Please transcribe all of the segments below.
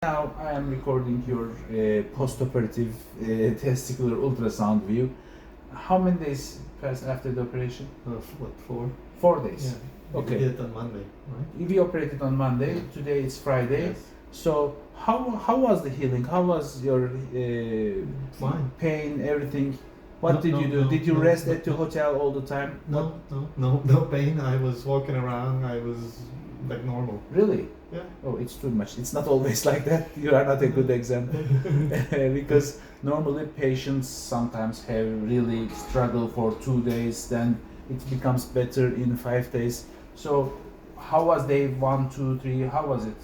Now I am recording your post-operative testicular ultrasound view. How many days passed after the operation? What, 4? 4 days. Yeah. Okay. We did it on Monday, right? We operated on Monday. Yeah. Today it's Friday. Yes. So how was the healing? How was your Fine. pain? Everything? What No, did no, you do? no, Did you no, rest no, at the no. hotel all the time? No pain. I was walking around. I was like normal. Really? Yeah. Oh, it's too much. It's not always like that. You are not a good example. Because normally patients sometimes have really struggle for 2 days, then it becomes better in 5 days. So how was day 1, 2, 3? How was it?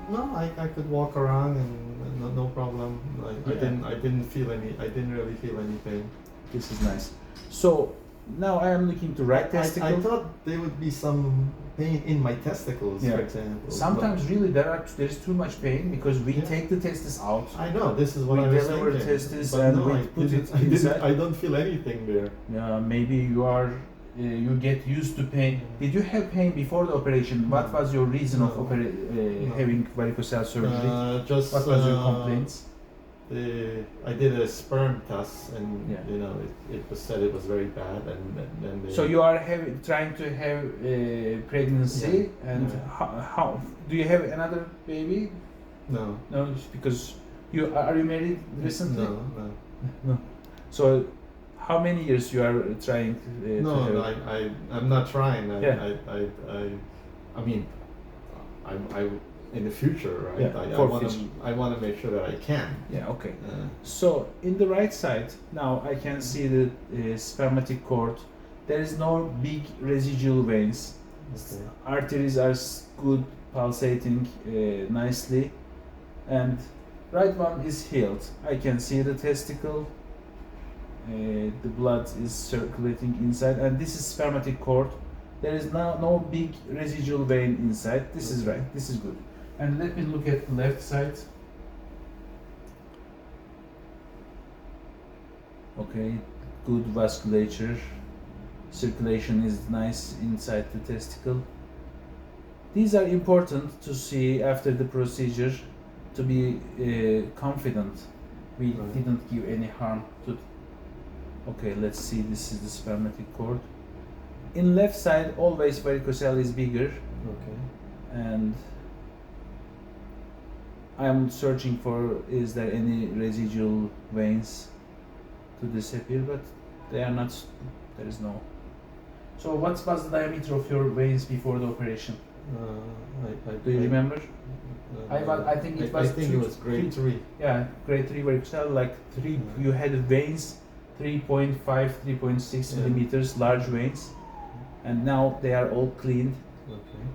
No, I could walk around and no problem. I didn't really feel any pain. This is nice. So now I am looking to right testicle. I thought there would be some pain in my testicles, Yeah. for example. Sometimes really there is too much pain because we Yeah. take the testis out. I know, this is what We I was deliver thinking. testis But and no, we I put didn't, it inside. I don't feel anything there. Maybe you get used to pain. Did you have pain before the operation? What was your reason of No. having varicocele surgery? Just What was your complaints? I did a sperm test, and Yeah. it was said it was very bad, and then So you are trying to have pregnancy, Yeah. and Yeah. how do you have another baby? No. No, just because are you married recently? No. No. So how many years you are trying to No, have? I'm not trying. Yeah. I mean, I in the future, right? Yeah, I want to make sure that I can. Yeah, okay. So in the right side, now I can see the spermatic cord. There is no big residual veins. Okay. Arteries are good, pulsating nicely, and right one is healed. I can see the testicle. The blood is circulating inside, and this is spermatic cord. There is no big residual vein inside. This is right. This is good. And let me look at the left side. Okay, good vasculature. Circulation is nice inside the testicle. These are important to see after the procedure to be confident we Right. didn't give any harm to. Okay, let's see. This is the spermatic cord. In left side, always varicocele is bigger, Okay. and I am searching for is there any residual veins to disappear, but they are not. There is no. So what was the diameter of your veins before the operation? Do you remember? I think it was. I think it was grade 3. Yeah, grade 3 varicocele, like 3. Yeah. You had veins 3.5, 3.6 Yeah. millimeters, large veins, and now they are all cleaned. Okay.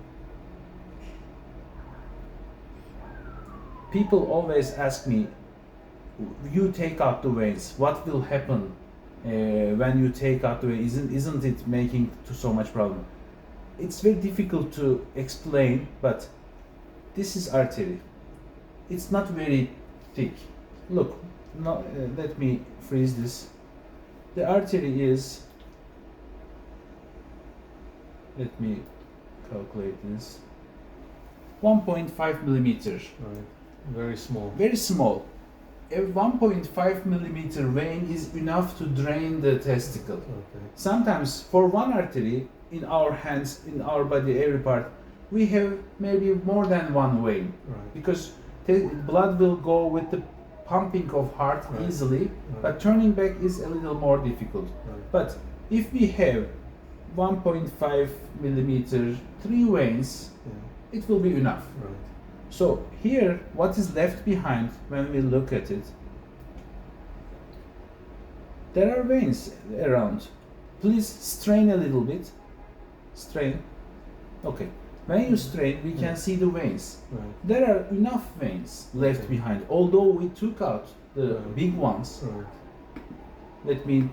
People always ask me, you take out the veins, what will happen when you take out the veins? Isn't it making so much problem? It's very difficult to explain, but this is artery. It's not very thick. Look, let me freeze this. The artery is, let me calculate this, 1.5 millimeters. Right. Very small. Very small. A 1.5 millimeter vein is enough to drain the testicle. Okay. Sometimes for one artery in our hands, in our body, every part, we have maybe more than one vein, Right. because blood will go with the pumping of heart Right. easily, Right. but turning back is a little more difficult. Right. But if we have 1.5 millimeter, 3 veins, Yeah. it will be enough. Right. So here, what is left behind when we look at it? There are veins around. Please strain a little bit. Strain. Okay. When you strain, we can see the veins. Right. There are enough veins left Okay. behind, although we took out the Right. big ones. Right. Let me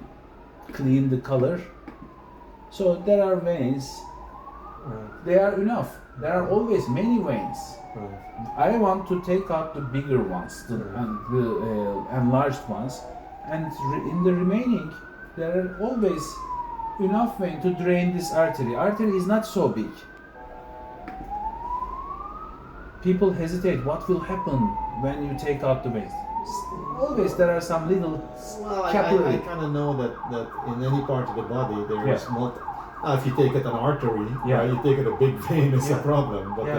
clean the color. So there are veins. Right. They are enough. There are always many veins. Right. I want to take out the bigger ones, the enlarged ones, and in the remaining, there are always enough vein to drain this artery. Artery is not so big. people hesitate. What will happen when you take out the veins? Always there are some little Well, I capillary. kind of know that in any part of the body there is Yeah. Now, if you take it an artery, Yeah. right, you take it a big vein, it's Yeah. a problem. But Yeah.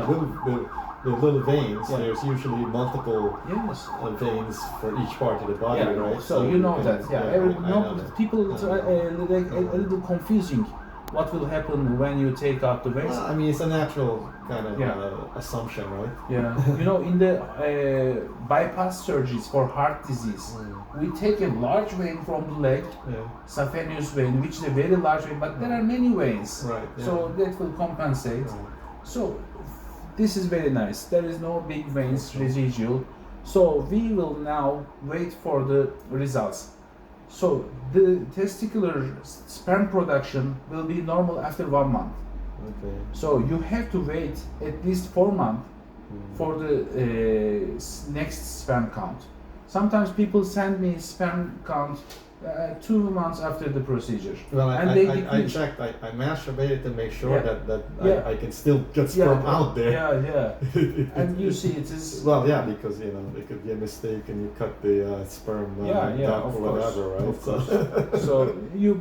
the little veins, Yeah. there's usually multiple Yes. veins for each part of the body, Yeah. right? So you know can- that. Yeah. I No, know that. people I it's know. like a little confusing. What will happen when you take out the veins? Well, I mean, it's a natural kind of Yeah. assumption, right? Yeah, you know, in the bypass surgeries for heart disease, we take a large vein from the leg, Yeah. saphenous vein, which is a very large vein, but there are many veins, Right. Yeah. so that will compensate. Right. So this is very nice. There is no big veins residual. So we will now wait for the results. So the testicular sperm production will be normal after 1 month. Okay. So you have to wait at least 4 months for the next sperm count. Sometimes people send me sperm count 2 months after the procedure. Well, and I they checked. decrease. I masturbated to make sure Yeah. that Yeah. I can still get sperm out there. Yeah. And you see it is. Well, yeah, because it could be a mistake, and you cut the sperm duct of or course, whatever, right? of course. So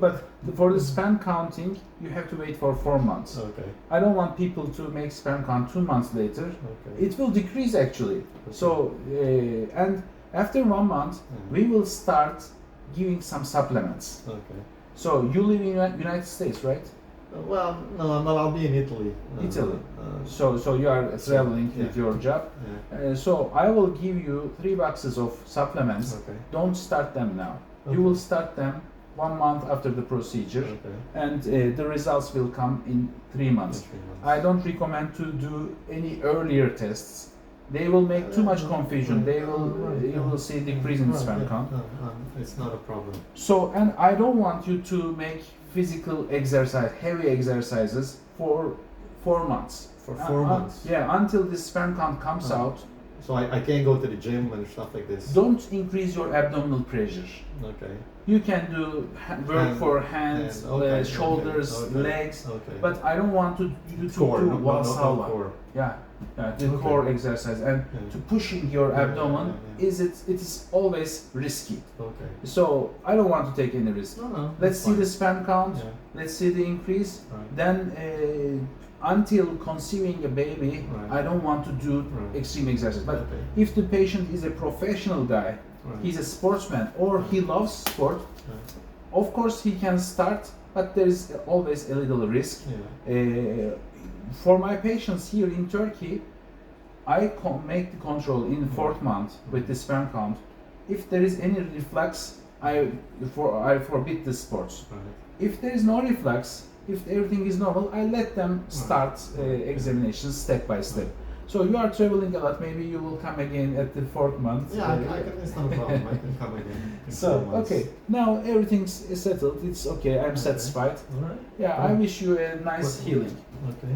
but for the sperm counting, you have to wait for 4 months. Okay. I don't want people to make sperm count 2 months later. Okay. It will decrease actually. So and after 1 month, Mhm. we will start giving some supplements. Okay. So you live in United States, right? Well, no, I'll be in Italy. Italy. So you are traveling with yeah. your job. Yeah. So I will give you 3 boxes of supplements. Okay. Don't start them now. Okay. You will start them 1 month after the procedure, Okay. and the results will come in 3 months. 3 months. I don't recommend to do any earlier tests. They will make too much confusion. They will you will see decrease in sperm count. It's not a problem. So, and I don't want you to make physical exercise, heavy exercises for 4 months. For 4 months. Yeah, until the sperm count comes Oh. out. So I can't go to the gym and stuff like this. Don't increase your abdominal pressure. Okay. You can do work Hand- for hands, hand, okay, shoulders, okay, legs, Okay. but I don't want you to core, do no Valsalva. core. Yeah, the Okay. core exercise and Yeah. to pushing your Yeah, abdomen yeah. it is always risky. Okay. So I don't want to take any risk. No. Let's that's see fine. the sperm count. Yeah. Let's see the increase. Right. Then until conceiving a baby, Right. I don't want to do Right. extreme exercise. But Okay. if the patient is a professional guy, Right. he's a sportsman, or he loves sport, Right. of course he can start, but there is always a little risk. Yeah. For my patients here in Turkey, I make the control in 4th month with the sperm count. If there is any reflux, I forbid the sports. Right. If there is no reflux, if everything is normal, I let them start examinations step by step. So you are traveling a lot. Maybe you will come again at the 4th month. Yeah, I can, it's not a problem. I can come again. in So 4 months. okay, now everything's settled. It's okay. I'm satisfied. All right. Yeah, I wish you a nice healing. Okay.